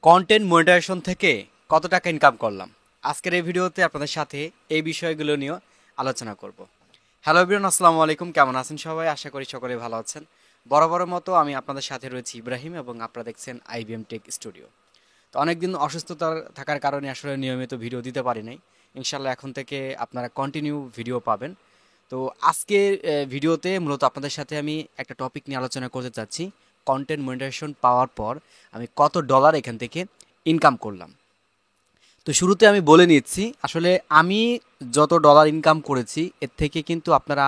Content monetization থেকে কত টাকা ইনকাম করলাম আজকের এই ভিডিওতে আপনাদের সাথে এই বিষয়গুলো নিয়ে আলোচনা করব। হ্যালো এভরিওয়ান, আসসালামু আলাইকুম। কেমন আছেন সবাই? আশা করি সকলে ভালো আছেন। বরাবরের মতো আমি আপনাদের সাথে রয়েছি ইব্রাহিম এবং আপনারা দেখছেন আইবিএম টেক স্টুডিও। তো অনেকদিন অসুস্থতা থাকার কারণে আসলে নিয়মিত ভিডিও দিতে পারি নাই। ইনশাল্লাহ এখন থেকে আপনারা কন্টিনিউ ভিডিও পাবেন। তো আজকের ভিডিওতে মূলত আপনাদের সাথে আমি একটা টপিক নিয়ে আলোচনা করতে চাচ্ছি। কন্টেন্ট মনিটাইজেশন পাওয়ার পর আমি কত ডলার এখান থেকে ইনকাম করলাম। তো শুরুতে আমি বলে নিচ্ছি, আসলে আমি যত ডলার ইনকাম করেছি এর থেকে কিন্তু আপনারা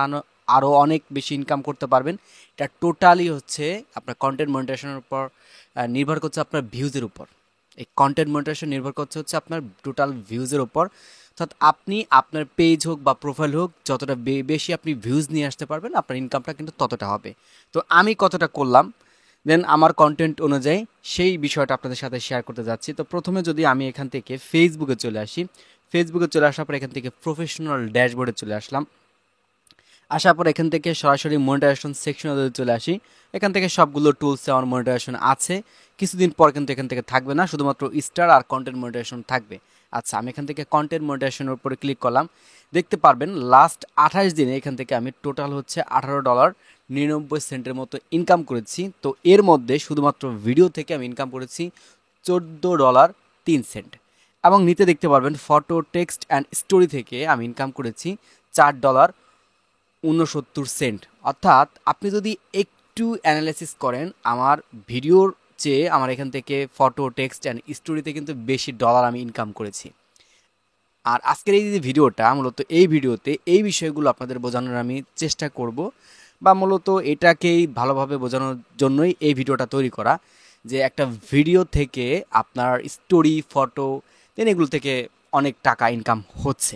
আরও অনেক বেশি ইনকাম করতে পারবেন। এটা টোটালি হচ্ছে আপনার কন্টেন্ট মনিটাইজেশনের উপর নির্ভর করছে, আপনার ভিউজের উপর। এই কন্টেন্ট মনিটাইজেশন নির্ভর করছে হচ্ছে আপনার টোটাল ভিউজের উপর। অর্থাৎ আপনি আপনার পেজ হোক বা প্রোফাইল হোক, যতটা বেশি আপনি ভিউজ নিয়ে আসতে পারবেন আপনার ইনকামটা কিন্তু ততটা হবে। তো আমি কতটা করলাম দেন আমার কন্টেন্ট অনুযায়ী সেই বিষয়টা আপনাদের সাথে শেয়ার করতে যাচ্ছি। তো প্রথমে যদি আমি এখান থেকে ফেসবুকে চলে আসি, ফেসবুকে চলে আসার পর এখান থেকে প্রফেশনাল ড্যাশবোর্ডে চলে আসলাম। আসার পর এখান থেকে সরাসরি মনিটাইজেশন সেকশনে যদি চলে আসি, এখান থেকে সবগুলো টুলসে আমার মনিটাইজেশন আছে। কিছুদিন পর কিন্তু এখান থেকে থাকবে না, শুধুমাত্র স্টার আর কন্টেন্ট মনিটাইজেশন থাকবে। আচ্ছা, আমি এখান থেকে কন্টেন্ট মনিটাইজেশনের উপরে ক্লিক করলাম। দেখতে পারবেন লাস্ট 28 দিনে এখান থেকে আমি টোটাল হচ্ছে $18.99 মতো ইনকাম করেছি। তো এর মধ্যে শুধুমাত্র ভিডিও থেকে আমি ইনকাম করেছি $14.03। এবং নিতে দেখতে পারবেন ফটো, টেক্সট অ্যান্ড স্টোরি থেকে আমি ইনকাম করেছি $4.69। অর্থাৎ আপনি যদি একটু অ্যানালাইসিস করেন, আমার ভিডিওর চেয়ে আমার এখান থেকে ফটো, টেক্সট অ্যান্ড স্টোরিতে কিন্তু বেশি ডলার আমি ইনকাম করেছি। আর আজকের এই যে ভিডিওটা, মূলত এই ভিডিওতে এই বিষয়গুলো আপনাদের বোঝানোর আমি চেষ্টা করব, বা মূলত এটাকেই ভালোভাবে বোঝানোর জন্যই এই ভিডিওটা তৈরি করা, যে একটা ভিডিও থেকে আপনার স্টোরি, ফটো দেন এগুলো থেকে অনেক টাকা ইনকাম হচ্ছে।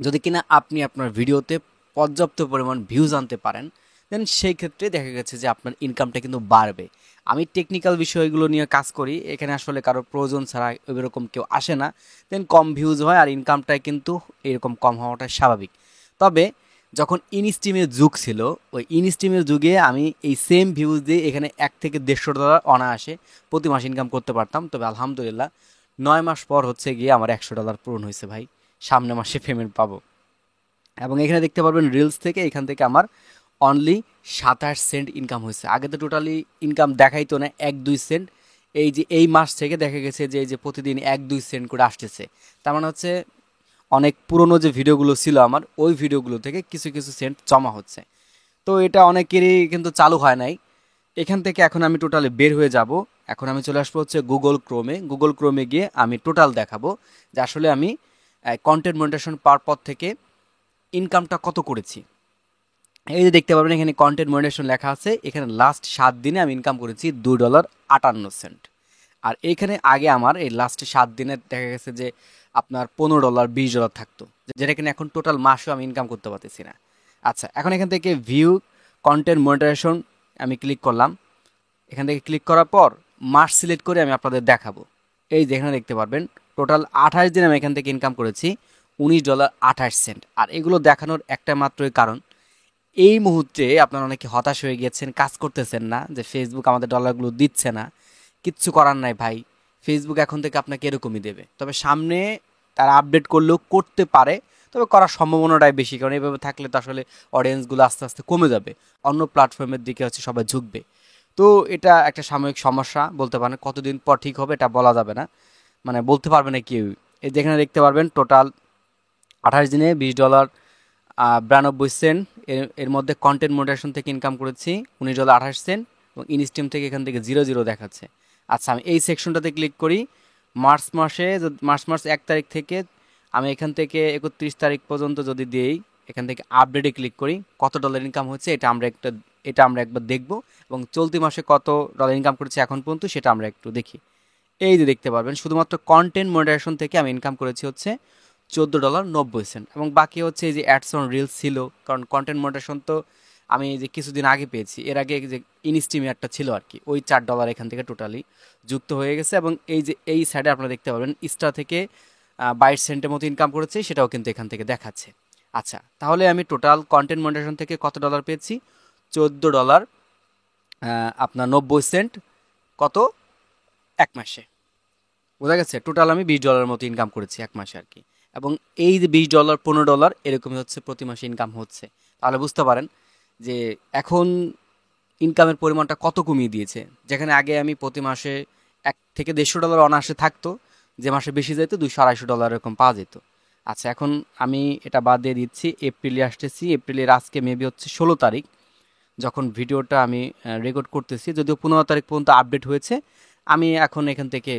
যদি কিনা আপনি আপনার ভিডিওতে পর্যাপ্ত পরিমাণ ভিউজ আনতে পারেন, দেন সেই ক্ষেত্রে দেখা গেছে যে আপনার ইনকামটা কিন্তু বাড়বে। আমি টেকনিক্যাল বিষয়গুলো নিয়ে কাজ করি, এখানে আসলে কারো প্রয়োজন ছাড়া এরকম কেউ আসে না, দেন কম ভিউজ হয় আর ইনকামটা কিন্তু এরকম কম হওয়াটা স্বাভাবিক। তবে যখন ইনস্টিমের যুগ ছিল, ওই ইনস্টিমের যুগে আমি এই সেম ভিউজ দিয়ে এখানে $100 থেকে $150 অনায়াসে প্রতি মাসে ইনকাম করতে পারতাম। তবে আলহামদুলিল্লাহ 9 মাস পর হচ্ছে গিয়ে আমার $100 পূরণ হয়েছে ভাই, সামনে মাসে পেমেন্ট পাবো। এবং এখানে দেখতে পারবেন রিলস থেকে, এখান থেকে আমার অনলি 27 সেন্ট ইনকাম হয়েছে। আগে তো টোটালি ইনকাম দেখাইতো না, 1-2 সেন্ট। এই যে এই মাস থেকে দেখা গেছে যে এই যে প্রতিদিন 1-2 সেন্ট করে আসতেছে। তার মানে হচ্ছে অনেক পুরনো যে ভিডিওগুলো ছিল আমার, ওই ভিডিওগুলো থেকে কিছু কিছু সেন্ট জমা হচ্ছে। তো এটা অনেকেরই কিন্তু চালু হয় নাই। এখান থেকে এখন আমি টোটালি বের হয়ে যাব। এখন আমি চলে আসবো হচ্ছে গুগল ক্রোমে গিয়ে আমি টোটাল দেখাবো যে আসলে আমি কন্টেন্ট মনিটাইজেশন পাওয়ার পর থেকে ইনকামটা কত করেছি। এই যে দেখতে পাবেন এখানে কন্টেন্ট মনিটাইজেশন লেখা আছে, এখানে লাস্ট 7 দিনে আমি ইনকাম করেছি $2.58। আর এইখানে আগে আমার এই লাস্ট 7 দিনে দেখা গেছে যে আপনার $15, $20 থাকতো, যেটা কিনা এখন টোটাল মাসেও আমি ইনকাম করতে পারতেছি না। আচ্ছা, এখন এখান থেকে ভিউ কন্টেন্ট মনিটাইজেশন আমি ক্লিক করলাম। এখান থেকে ক্লিক করার পর মাস সিলেক্ট করে আমি আপনাদের দেখাবো। এই যে এখানে দেখতে পারবেন টোটাল 28 দিনে আমি এখান থেকে ইনকাম করেছি $19.28। আর এগুলো দেখানোর একটা মাত্রই কারণ, এই মুহূর্তে আপনারা অনেকে হতাশ হয়ে গেছেন, কাজ করতেছেন না, যে ফেসবুক আমাদের ডলারগুলো দিচ্ছে না। কিচ্ছু করার নাই ভাই, ফেসবুক এখন থেকে আপনাকে এরকমই দেবে। তবে সামনে তারা আপডেট করলেও করতে পারে, তবে করার সম্ভাবনাটাই বেশি, কারণ এইভাবে থাকলে তো আসলে অডিয়েন্সগুলো আস্তে আস্তে কমে যাবে, অন্য প্ল্যাটফর্মের দিকে হচ্ছে সবাই ঝুঁকবে। তো এটা একটা সাময়িক সমস্যা বলতে পারেন, কতদিন পর ঠিক হবে এটা বলা যাবে না, মানে বলতে পারবে না কেউ। এই যেখানে দেখতে পারবেন টোটাল 28 দিনে $20.92। এর মধ্যে কন্টেন্ট মনিটাইজেশন থেকে ইনকাম করেছি $19.28 এবং ইনস্টিম থেকে এখান থেকে 00 দেখাচ্ছে। আচ্ছা, আমি এই সেকশনটাতে ক্লিক করি। মার্চ 1 তারিখ থেকে আমি এখান থেকে 31 তারিখ পর্যন্ত যদি দিই, এখান থেকে আপডেটে ক্লিক করি, কত ডলার ইনকাম হচ্ছে এটা আমরা একবার দেখব। এবং চলতি মাসে কত ডলার ইনকাম করেছি এখন পর্যন্ত সেটা আমরা একটু দেখি। এই যে দেখতে পারবেন শুধুমাত্র কন্টেন্ট মনিটাইজেশন থেকে আমি ইনকাম করেছি হচ্ছে $14.90। এবং বাকি হচ্ছে এই যে অ্যাডস অন রিলস ছিল, কারণ কন্টেন্ট মনিটাইজেশন তো আমি যে কিছুদিন আগে পেয়েছি, এর আগে যে ইনস্টিমে একটা ছিল আর কি, ওই $4 এখান থেকে টোটালি যুক্ত হয়ে গেছে। এবং এই যে এই সাইডে আপনারা দেখতে পাবেন স্টার থেকে 22 সেন্টের মতো ইনকাম করেছে, সেটাও কিন্তু এখান থেকে দেখাচ্ছে। আচ্ছা, তাহলে আমি টোটাল কন্টেন্ট মনিটাইজেশন থেকে কত ডলার পেয়েছি? $14 আপনার 90 সেন্ট, কত? এক মাসে। বোঝা গেছে? টোটাল আমি $20 মতো ইনকাম করেছি এক মাসে আর কি। এবং এই যে $20 $15 এরকমই হচ্ছে প্রতি মাসে ইনকাম হচ্ছে। তাহলে বুঝতে পারেন যে এখন ইনকামের পরিমাণটা কত কমিয়ে দিয়েছে। যেখানে আগে আমি প্রতি মাসে $100 থেকে $150 অনায়াসে থাকতো, যে মাসে বেশি যেত $200 $250 এরকম পাওয়া যেত। আচ্ছা, এখন আমি এটা বাদ দিয়ে দিচ্ছি, এপ্রিলে আসতেছি। এপ্রিলের আজকে মেবি হচ্ছে 16 তারিখ, যখন ভিডিওটা আমি রেকর্ড করতেছি, যদিও 15 তারিখ পর্যন্ত আপডেট হয়েছে। আমি এখন এখান থেকে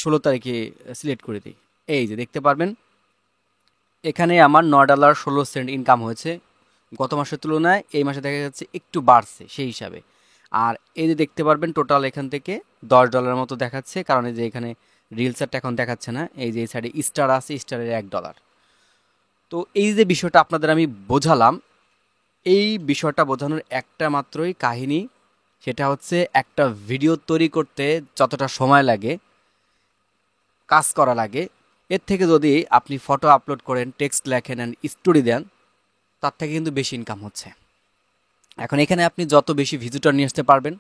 16 তারিখে সিলেক্ট করে দিই। এই যে দেখতে পারবেন এখানে আমার $9.16 ইনকাম হয়েছে। গত মাসের তুলনায় এই মাসে দেখা যাচ্ছে একটু বাড়ছে সেই হিসাবে। আর এই যে দেখতে পারবেন টোটাল এখান থেকে $10 মতো দেখাচ্ছে, কারণ এই যে এখানে রিলসারটা এখন দেখাচ্ছে না। এই যে এই সাইডে স্টার আছে, স্টারের $1। তো এই যে বিষয়টা আপনাদের আমি বোঝালাম, এই বিষয়টা বোঝানোর একটা মাত্রই কাহিনী, সেটা হচ্ছে একটা ভিডিও তৈরি করতে যতটা সময় লাগে, কাজ করা লাগে, এর থেকে যদি আপনি ফটো আপলোড করেন, টেক্সট লেখেন অ্যান্ড স্টোরি দেন, তার থেকে কিন্তু বেশি ইনকাম হচ্ছে। এখন এখানে আপনি যত বেশি ভিজিটর নিয়ে আসতে পারবেন,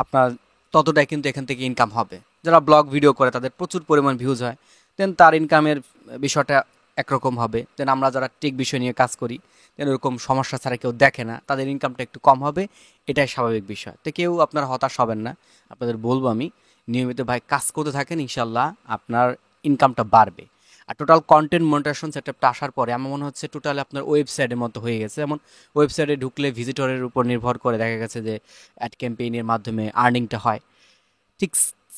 আপনার ততটাই কিন্তু এখান থেকে ইনকাম হবে। যারা ব্লগ ভিডিও করে তাদের প্রচুর পরিমাণ ভিউজ হয়, দেন তার ইনকামের বিষয়টা একরকম হবে। দেন আমরা যারা টেক বিষয় নিয়ে কাজ করি, দেন ওরকম সমস্যা ছাড়া কেউ দেখে না, তাদের ইনকামটা একটু কম হবে। এটাই স্বাভাবিক বিষয়। তো কেউ আপনারা হতাশ হবেন না। আপনাদের বলবো আমি, নিয়মিত ভাই কাজ করতে থাকেন, ইনশাল্লাহ আপনার ইনকামটা বাড়বে। আর টোটাল কন্টেন্ট মনিটাইজেশন সেটআপটা আসার পরে আমার মনে হচ্ছে টোটাল আপনার ওয়েবসাইটের মতো হয়ে গেছে। যেমন ওয়েবসাইটে ঢুকলে ভিজিটরের উপর নির্ভর করে দেখা গেছে যে অ্যাড ক্যাম্পেইনের মাধ্যমে আর্নিংটা হয়, ঠিক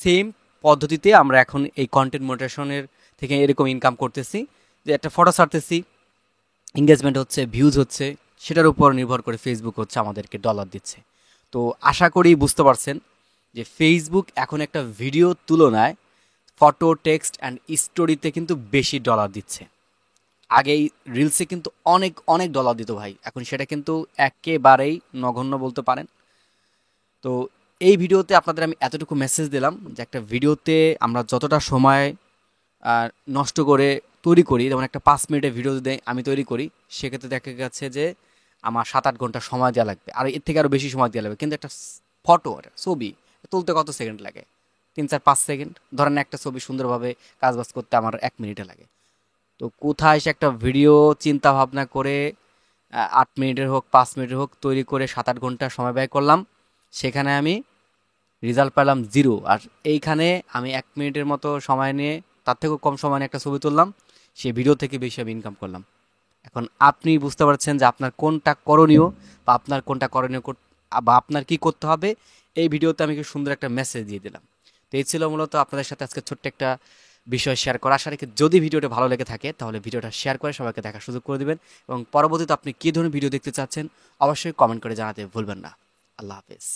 সেম পদ্ধতিতে আমরা এখন এই কন্টেন্ট মনিটাইজেশনের থেকে এরকম ইনকাম করতেছি। যে একটা ফটো ছাড়তেছি, এঙ্গেজমেন্ট হচ্ছে, ভিউজ হচ্ছে, সেটার উপর নির্ভর করে ফেসবুক হচ্ছে আমাদেরকে ডলার দিচ্ছে। তো আশা করি বুঝতে পারছেন যে ফেসবুক এখন একটা ভিডিও তুলনায় ফটো, টেক্সট অ্যান্ড স্টোরিতে কিন্তু বেশি ডলার দিচ্ছে। আগে এই রিলসে কিন্তু অনেক অনেক ডলার দিত ভাই, এখন সেটা কিন্তু একেবারেই নগণ্য বলতে পারেন। তো এই ভিডিওতে আপনাদের আমি এতটুকু মেসেজ দিলাম যে একটা ভিডিওতে আমরা যতটা সময় নষ্ট করে তৈরি করি, যেমন একটা 5 মিনিটের ভিডিও যদি আমি তৈরি করি, সেক্ষেত্রে দেখা গেছে যে আমার 7-8 ঘন্টা সময় দেওয়া লাগবে, আর এর থেকে আরও বেশি সময় দেওয়া লাগবে। কিন্তু একটা ফটো, ছবি তুলতে কত সেকেন্ড লাগে? 3 4 5 সেকেন্ড। ধরেন একটা ছবি সুন্দরভাবে কাজবাজ করতে আমার 1 মিনিটে লাগে। তো কোথায় সে একটা ভিডিও চিন্তা ভাবনা করে 8 মিনিটের হোক 5 মিনিটের হোক তৈরি করে 7-8 ঘন্টা সময় ব্যয় করলাম, সেখানে আমি রেজাল্ট পেলাম জিরো। আর এইখানে আমি 1 মিনিটের মতো সময় নিয়ে, তার থেকেও কম সময় নিয়ে একটা ছবি তুললাম, সেই ভিডিও থেকে বেশি আমি ইনকাম করলাম। এখন আপনি বুঝতে পারছেন যে আপনার কোনটা করণীয়, বা আপনার কোনটা করণীয় বা আপনার কি করতে হবে। এই ভিডিওতে আমি খুব সুন্দর একটা মেসেজ দিয়ে দিলাম। তো এই ছিল মূলত আপনাদের সাথে আজকে ছোট্ট একটা বিষয় শেয়ার করা। আশা রাখি যদি ভিডিওটা ভালো লেগে থাকে তাহলে ভিডিওটা শেয়ার করে সবাইকে দেখার সুযোগ করে দিবেন, এবং পরবর্তীতে আপনি কী ধরনের ভিডিও দেখতে চাচ্ছেন অবশ্যই কমেন্ট করে জানাতে ভুলবেন না। আল্লাহ হাফেজ।